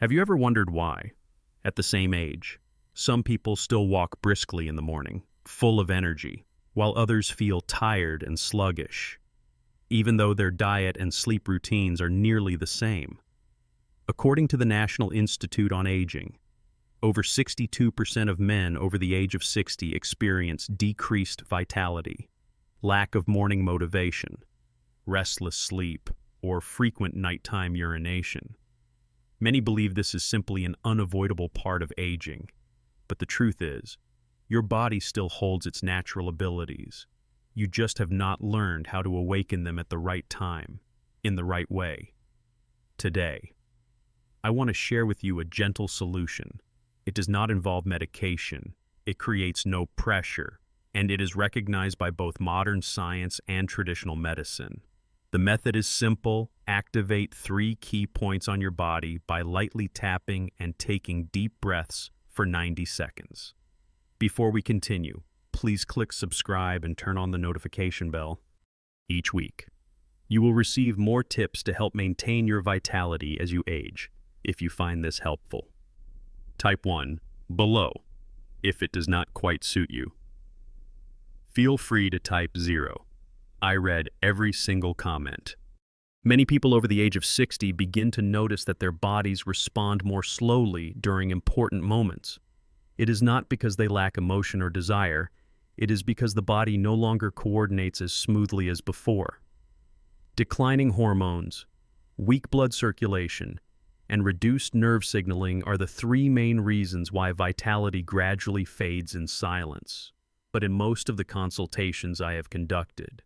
Have you ever wondered why, at the same age, some people still walk briskly in the morning, full of energy, while others feel tired and sluggish, even though their diet and sleep routines are nearly the same? According to the National Institute on Aging, over 62% of men over the age of 60 experience decreased vitality, lack of morning motivation, restless sleep, or frequent nighttime urination. Many believe this is simply an unavoidable part of aging, but the truth is, your body still holds its natural abilities. You just have not learned how to awaken them at the right time, in the right way. Today, I want to share with you a gentle solution. It does not involve medication, it creates no pressure, and it is recognized by both modern science and traditional medicine. The method is simple. Activate 3 key points on your body by lightly tapping and taking deep breaths for 90 seconds. Before we continue, please click subscribe and turn on the notification bell. Each week, you will receive more tips to help maintain your vitality as you age, if you find this helpful. Type 1 below, if it does not quite suit you. Feel free to type 0. I read every single comment. Many people over the age of 60 begin to notice that their bodies respond more slowly during important moments. It is not because they lack emotion or desire, it is because the body no longer coordinates as smoothly as before. Declining hormones, weak blood circulation, and reduced nerve signaling are the 3 main reasons why vitality gradually fades in silence. But in most of the consultations I have conducted,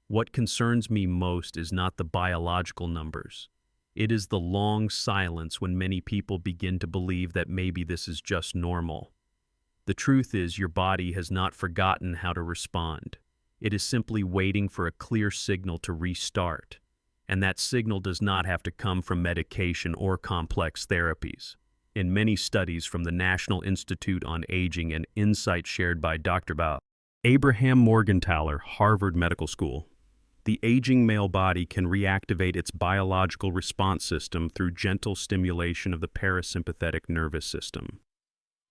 what concerns me most is not the biological numbers. It is the long silence when many people begin to believe that maybe this is just normal. The truth is, your body has not forgotten how to respond. It is simply waiting for a clear signal to restart. And that signal does not have to come from medication or complex therapies. In many studies from the National Institute on Aging and insights shared by Dr. Abraham Morgentaler, Harvard Medical School, the aging male body can reactivate its biological response system through gentle stimulation of the parasympathetic nervous system.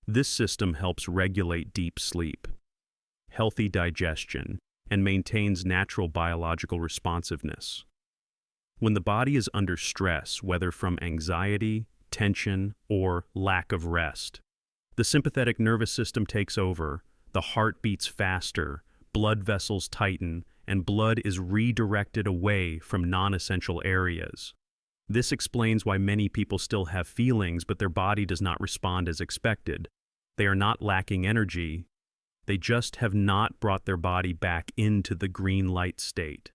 This system helps regulate deep sleep, healthy digestion, and maintains natural biological responsiveness. When the body is under stress, whether from anxiety, tension, or lack of rest, the sympathetic nervous system takes over, the heart beats faster, blood vessels tighten, and blood is redirected away from non-essential areas. This explains why many people still have feelings, but their body does not respond as expected. They are not lacking energy, they just have not brought their body back into the green light state.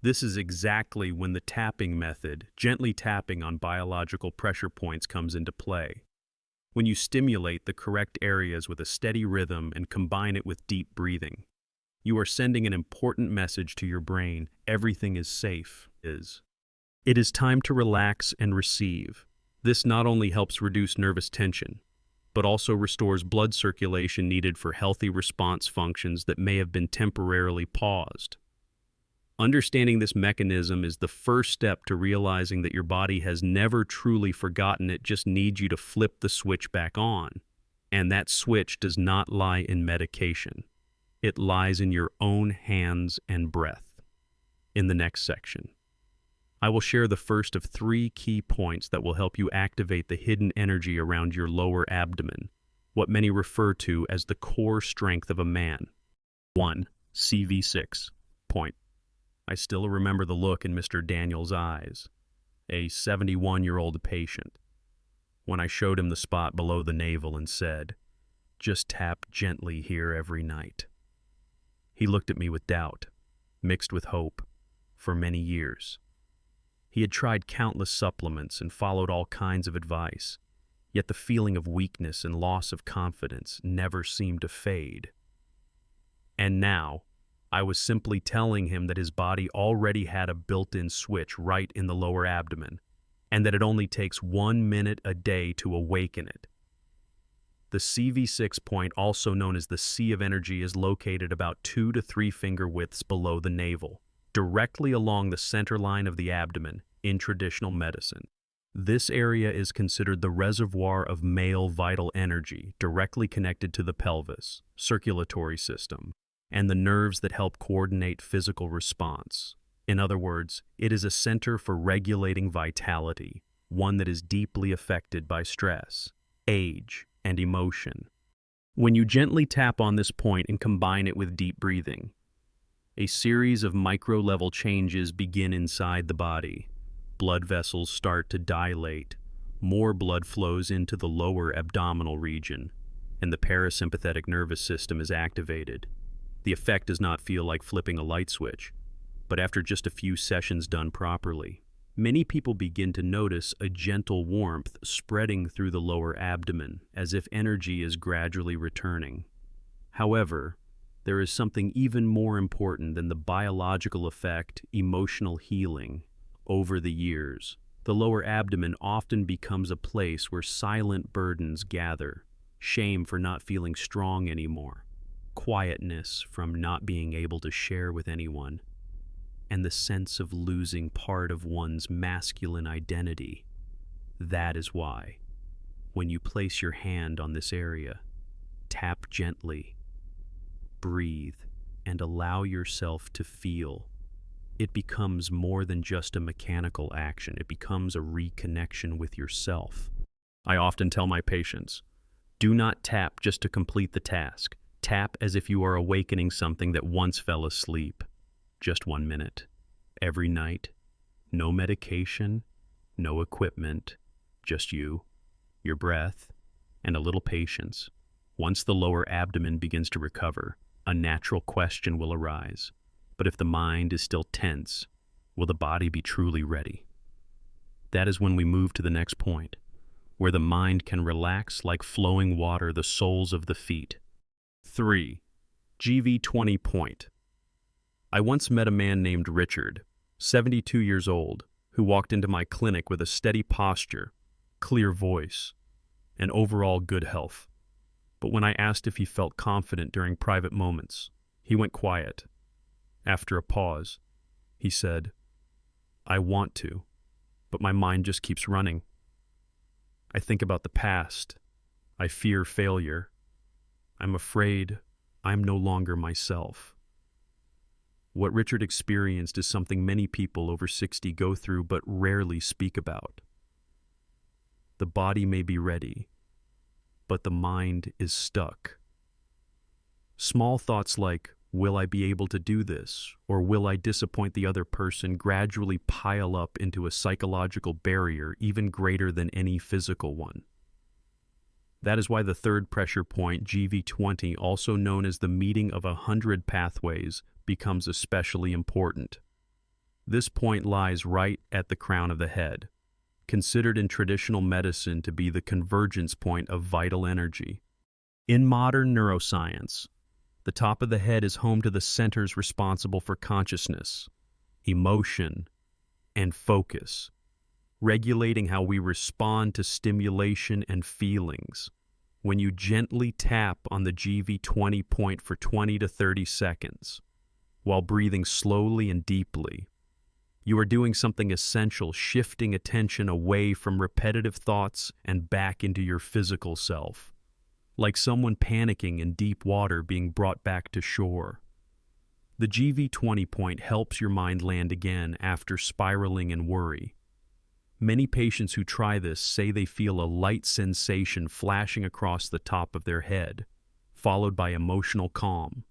This is exactly when the tapping method, gently tapping on biological pressure points, comes into play. When you stimulate the correct areas with a steady rhythm and combine it with deep breathing, you are sending an important message to your brain: everything is safe. It is time to relax and receive. This not only helps reduce nervous tension, but also restores blood circulation needed for healthy response functions that may have been temporarily paused. Understanding this mechanism is the first step to realizing that your body has never truly forgotten. It just needs you to flip the switch back on. And that switch does not lie in medication. It lies in your own hands and breath. In the next section, I will share the first of 3 key points that will help you activate the hidden energy around your lower abdomen, what many refer to as the core strength of a man. 1. CV6 point. I still remember the look in Mr. Daniel's eyes, a 71-year-old patient, when I showed him the spot below the navel and said, "Just tap gently here every night." He looked at me with doubt, mixed with hope, for many years. He had tried countless supplements and followed all kinds of advice, yet the feeling of weakness and loss of confidence never seemed to fade. And now, I was simply telling him that his body already had a built-in switch right in the lower abdomen, and that it only takes 1 minute a day to awaken it. The CV6 point, also known as the Sea of Energy, is located about 2 to 3 finger widths below the navel, directly along the center line of the abdomen in traditional medicine. This area is considered the reservoir of male vital energy, directly connected to the pelvis, circulatory system, and the nerves that help coordinate physical response. In other words, it is a center for regulating vitality, one that is deeply affected by stress, age, and emotion. When you gently tap on this point and combine it with deep breathing, a series of micro-level changes begin inside the body. Blood vessels start to dilate, more blood flows into the lower abdominal region, and the parasympathetic nervous system is activated. The effect does not feel like flipping a light switch, but after just a few sessions done properly, many people begin to notice a gentle warmth spreading through the lower abdomen, as if energy is gradually returning. However, there is something even more important than the biological effect: emotional healing. Over the years, the lower abdomen often becomes a place where silent burdens gather: shame for not feeling strong anymore, quietness from not being able to share with anyone, and the sense of losing part of one's masculine identity. That is why, when you place your hand on this area, tap gently, breathe, and allow yourself to feel. It becomes more than just a mechanical action. It becomes a reconnection with yourself. I often tell my patients, do not tap just to complete the task. Tap as if you are awakening something that once fell asleep. Just 1 minute. Every night. No medication, no equipment, just you, your breath, and a little patience. Once the lower abdomen begins to recover, a natural question will arise. But if the mind is still tense, will the body be truly ready? That is when we move to the next point, where the mind can relax like flowing water the soles of the feet. 3. GV20 point. I once met a man named Richard, 72 years old, who walked into my clinic with a steady posture, clear voice, and overall good health. But when I asked if he felt confident during private moments, he went quiet. After a pause, he said, "I want to, but my mind just keeps running. I think about the past. I fear failure. I'm afraid I'm no longer myself." What Richard experienced is something many people over 60 go through but rarely speak about. The body may be ready, but the mind is stuck. Small thoughts like, will I be able to do this? Or will I disappoint the other person gradually pile up into a psychological barrier even greater than any physical one. That is why the third pressure point, GV20, also known as the meeting of 100 pathways, becomes especially important. This point lies right at the crown of the head, considered in traditional medicine to be the convergence point of vital energy. In modern neuroscience, the top of the head is home to the centers responsible for consciousness, emotion, and focus, regulating how we respond to stimulation and feelings. When you gently tap on the GV20 point for 20 to 30 seconds, while breathing slowly and deeply, you are doing something essential, shifting attention away from repetitive thoughts and back into your physical self, like someone panicking in deep water being brought back to shore. The GV20 point helps your mind land again after spiraling in worry. Many patients who try this say they feel a light sensation flashing across the top of their head, followed by emotional calm.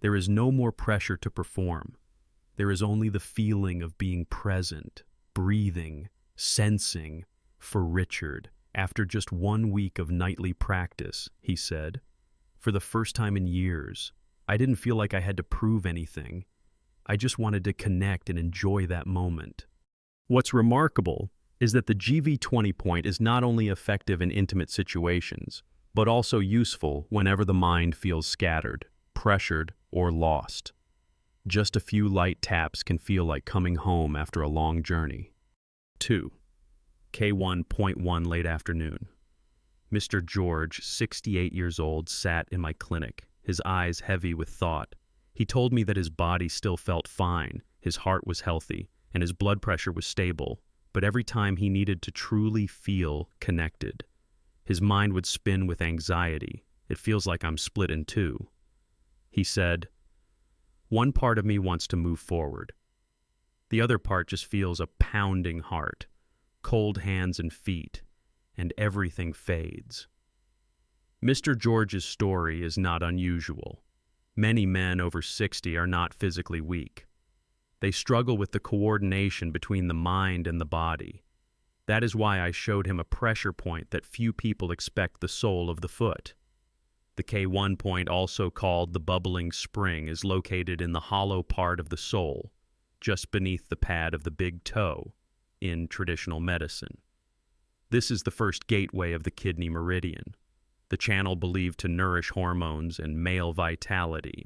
There is no more pressure to perform. There is only the feeling of being present, breathing, sensing. For Richard, after just 1 week of nightly practice, he said, "For the first time in years, I didn't feel like I had to prove anything. I just wanted to connect and enjoy that moment." What's remarkable is that the GV20 point is not only effective in intimate situations, but also useful whenever the mind feels scattered, pressured, or lost. Just a few light taps can feel like coming home after a long journey. 2. K1.1 late afternoon. Mr. George, 68 years old, sat in my clinic, his eyes heavy with thought. He told me that his body still felt fine, his heart was healthy, and his blood pressure was stable, but every time he needed to truly feel connected, his mind would spin with anxiety. It feels like I'm split in two. He said, "One part of me wants to move forward. The other part just feels a pounding heart, cold hands and feet, and everything fades." Mr. George's story is not unusual. Many men over 60 are not physically weak. They struggle with the coordination between the mind and the body. That is why I showed him a pressure point that few people expect: the sole of the foot. The K1 point, also called the bubbling spring, is located in the hollow part of the sole, just beneath the pad of the big toe, in traditional medicine. This is the first gateway of the kidney meridian, the channel believed to nourish hormones and male vitality.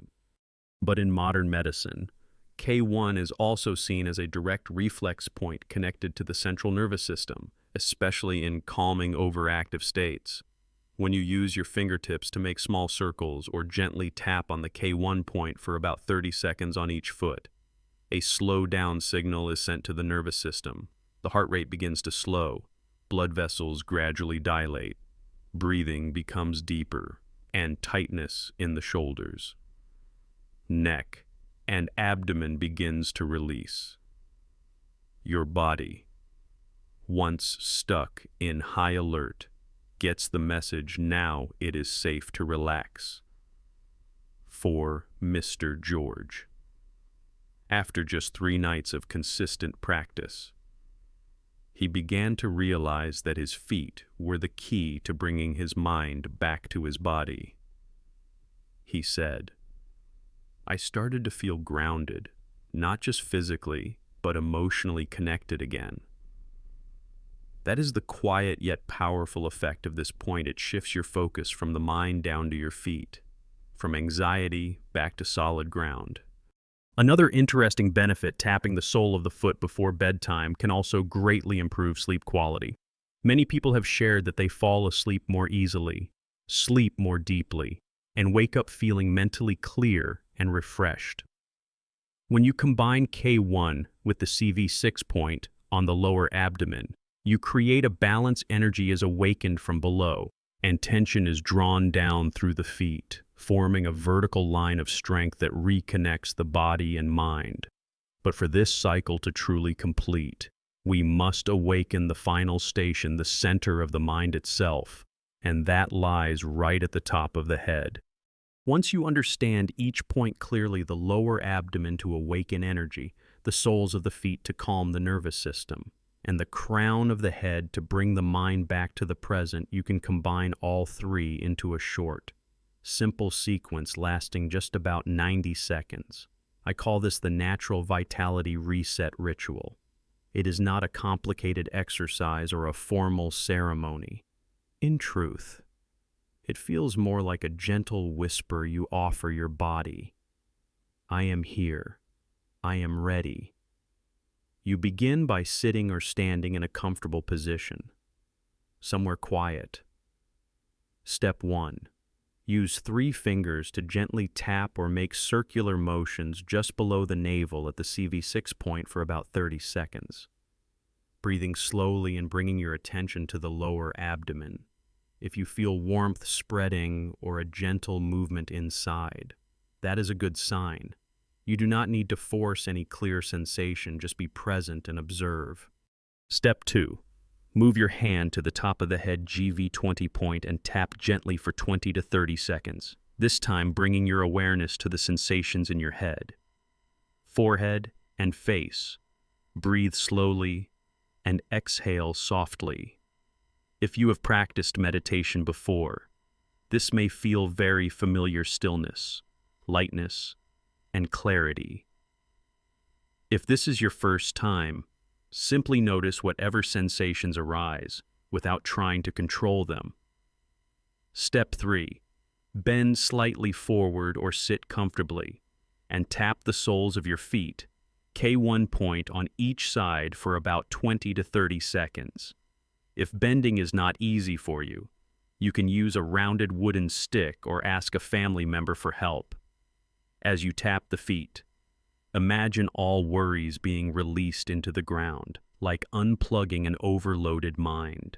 But in modern medicine, K1 is also seen as a direct reflex point connected to the central nervous system, especially in calming overactive states. When you use your fingertips to make small circles or gently tap on the K1 point for about 30 seconds on each foot, a slow down signal is sent to the nervous system. The heart rate begins to slow, blood vessels gradually dilate, breathing becomes deeper, and tightness in the shoulders, neck, and abdomen begins to release. Your body, once stuck in high alert, gets the message now it is safe to relax. For Mr. George. After just 3 nights of consistent practice, he began to realize that his feet were the key to bringing his mind back to his body. He said, "I started to feel grounded, not just physically, but emotionally connected again." That is the quiet yet powerful effect of this point. It shifts your focus from the mind down to your feet, from anxiety back to solid ground. Another interesting benefit: tapping the sole of the foot before bedtime can also greatly improve sleep quality. Many people have shared that they fall asleep more easily, sleep more deeply, and wake up feeling mentally clear and refreshed. When you combine K1 with the CV6 point on the lower abdomen, you create a balance. Energy is awakened from below, and tension is drawn down through the feet, forming a vertical line of strength that reconnects the body and mind. But for this cycle to truly complete, we must awaken the final station, the center of the mind itself, and that lies right at the top of the head. Once you understand each point clearly: the lower abdomen to awaken energy, the soles of the feet to calm the nervous system, and the crown of the head to bring the mind back to the present, you can combine all three into a short, simple sequence lasting just about 90 seconds. I call this the natural vitality reset ritual. It is not a complicated exercise or a formal ceremony. In truth, it feels more like a gentle whisper you offer your body. I am here. I am ready. You begin by sitting or standing in a comfortable position, somewhere quiet. Step 1. Use 3 fingers to gently tap or make circular motions just below the navel at the CV6 point for about 30 seconds, breathing slowly and bringing your attention to the lower abdomen. If you feel warmth spreading or a gentle movement inside, that is a good sign. You do not need to force any clear sensation, just be present and observe. Step 2. Move your hand to the top of the head GV20 point and tap gently for 20 to 30 seconds, this time bringing your awareness to the sensations in your head, forehead, and face. Breathe slowly and exhale softly. If you have practiced meditation before, this may feel very familiar: stillness, lightness, and clarity. If this is your first time, simply notice whatever sensations arise without trying to control them. Step 3. Bend slightly forward or sit comfortably and tap the soles of your feet, K1 point on each side, for about 20 to 30 seconds. If bending is not easy for you, you can use a rounded wooden stick or ask a family member for help. As you tap the feet, imagine all worries being released into the ground. like unplugging an overloaded mind.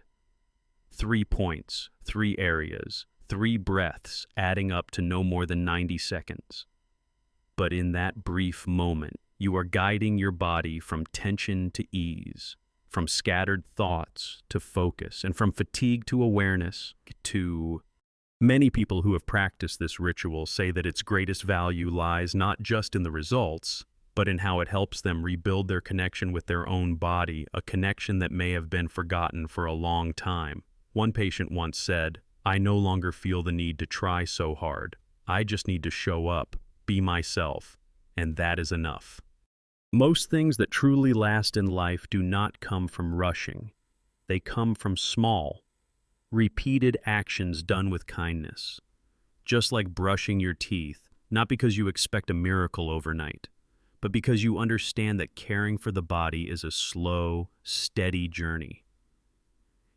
3 points, 3 areas, 3 breaths, adding up to no more than 90 seconds. But in that brief moment, you are guiding your body from tension to ease, from scattered thoughts to focus, and from fatigue to awareness to... Many people who have practiced this ritual say that its greatest value lies not just in the results, but in how it helps them rebuild their connection with their own body, a connection that may have been forgotten for a long time. One patient once said, "I no longer feel the need to try so hard. I just need to show up, be myself, and that is enough." Most things that truly last in life do not come from rushing. They come from small, repeated actions done with kindness. Just like brushing your teeth, not because you expect a miracle overnight, but because you understand that caring for the body is a slow, steady journey.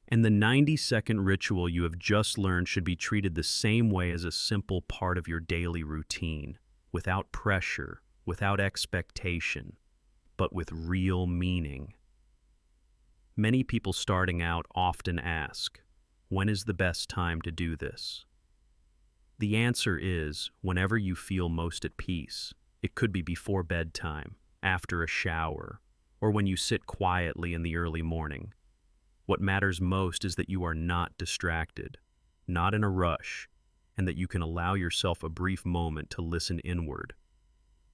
And the 90-second ritual you have just learned should be treated the same way as a simple part of your daily routine, without pressure, without expectation, but with real meaning. Many people starting out often ask, when is the best time to do this? The answer is whenever you feel most at peace. It could be before bedtime, after a shower, or when you sit quietly in the early morning. What matters most is that you are not distracted, not in a rush, and that you can allow yourself a brief moment to listen inward.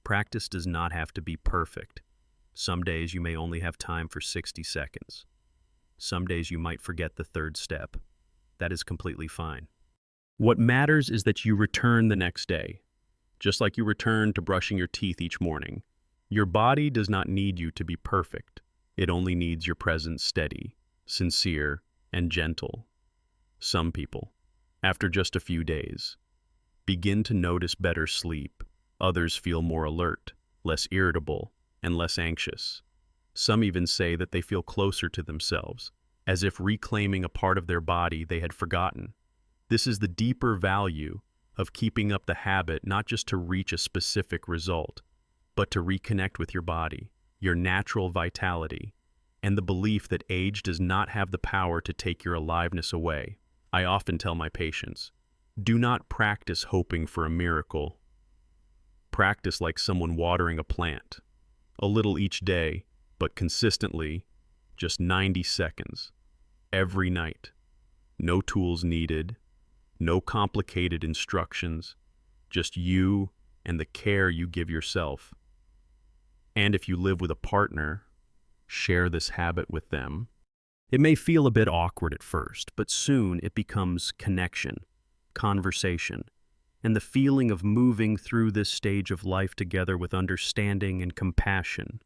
Practice does not have to be perfect. Some days you may only have time for 60 seconds. Some days you might forget the third step. That is completely fine. What matters is that you return the next day, just like you return to brushing your teeth each morning. Your body does not need you to be perfect. It only needs your presence steady, sincere, and gentle. Some people, after just a few days, begin to notice better sleep. Others feel more alert, less irritable, and less anxious. Some even say that they feel closer to themselves, as if reclaiming a part of their body they had forgotten. This is the deeper value of keeping up the habit, not just to reach a specific result, but to reconnect with your body, your natural vitality, and the belief that age does not have the power to take your aliveness away. I often tell my patients, do not practice hoping for a miracle. Practice like someone watering a plant. A little each day, but consistently, just 90 seconds, every night. No tools needed, no complicated instructions, just you and the care you give yourself. And if you live with a partner, share this habit with them. It may feel a bit awkward at first, but soon it becomes connection, conversation, and the feeling of moving through this stage of life together with understanding and compassion.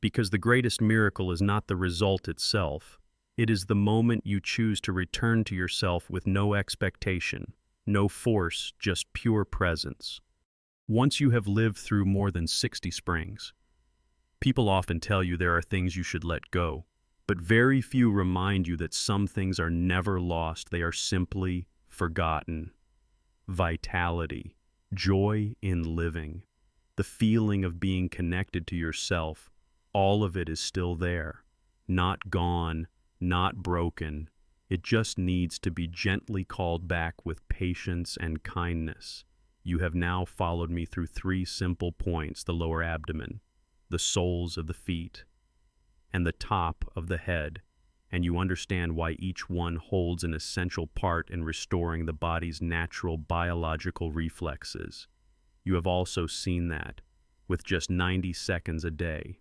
Because the greatest miracle is not the result itself. It is the moment you choose to return to yourself with no expectation, no force, just pure presence. Once you have lived through more than 60 springs, people often tell you there are things you should let go, but very few remind you that some things are never lost, they are simply forgotten. Vitality, joy in living, the feeling of being connected to yourself, all of it is still there, not gone, not broken. It just needs to be gently called back with patience and kindness. You have now followed me through 3 simple points: the lower abdomen, the soles of the feet, and the top of the head, and you understand why each one holds an essential part in restoring the body's natural biological reflexes. You have also seen that, with just 90 seconds a day,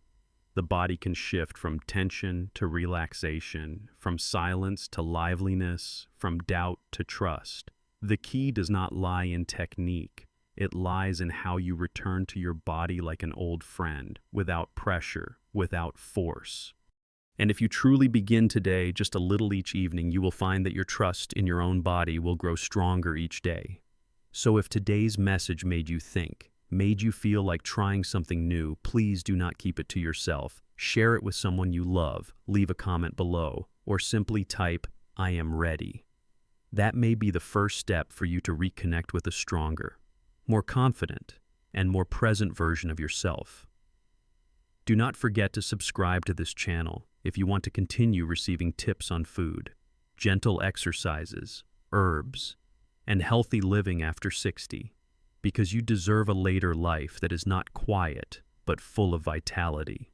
the body can shift from tension to relaxation, from silence to liveliness, from doubt to trust. The key does not lie in technique. It lies in how you return to your body like an old friend, without pressure, without force. And if you truly begin today, just a little each evening, you will find that your trust in your own body will grow stronger each day. So if today's message made you think, made you feel like trying something new, please do not keep it to yourself. Share it with someone you love, leave a comment below, or simply type, "I am ready." That may be the first step for you to reconnect with a stronger, more confident, and more present version of yourself. Do not forget to subscribe to this channel if you want to continue receiving tips on food, gentle exercises, herbs, and healthy living after 60, because you deserve a later life that is not quiet but full of vitality.